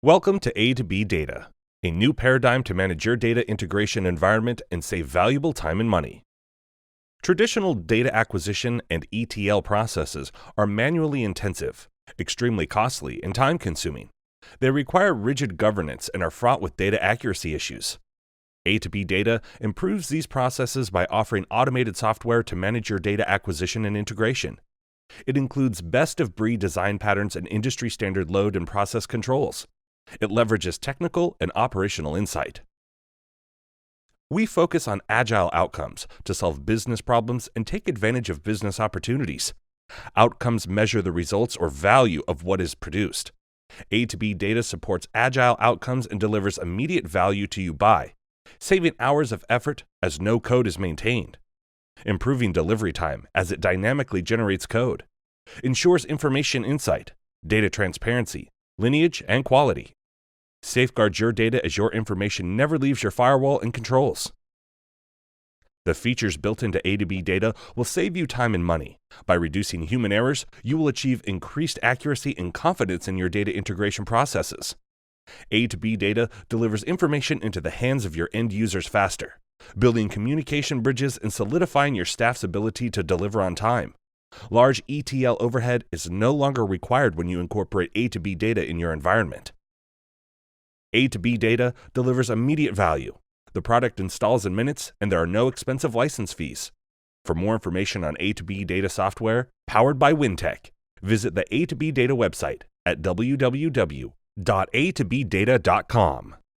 Welcome to A2B Data, a new paradigm to manage your data integration environment and save valuable time and money. Traditional data acquisition and ETL processes are manually intensive, extremely costly, and time-consuming. They require rigid governance and are fraught with data accuracy issues. A2B Data improves these processes by offering automated software to manage your data acquisition and integration. It includes best-of-breed design patterns and industry-standard load and process controls. It leverages technical and operational insight. We focus on agile outcomes to solve business problems and take advantage of business opportunities. Outcomes measure the results or value of what is produced. A2B Data supports agile outcomes and delivers immediate value to you by saving hours of effort as no code is maintained, improving delivery time as it dynamically generates code, ensures information insight, data transparency, lineage, and quality. Safeguards your data as your information never leaves your firewall and controls. The features built into A2B Data will save you time and money. By reducing human errors, you will achieve increased accuracy and confidence in your data integration processes. A2B Data delivers information into the hands of your end users faster, building communication bridges and solidifying your staff's ability to deliver on time. Large ETL overhead is no longer required when you incorporate A2B Data in your environment. A2B Data delivers immediate value. The product installs in minutes, and there are no expensive license fees. For more information on A2B Data software, powered by Wintech, visit the A2B Data website at www.a2bdata.com.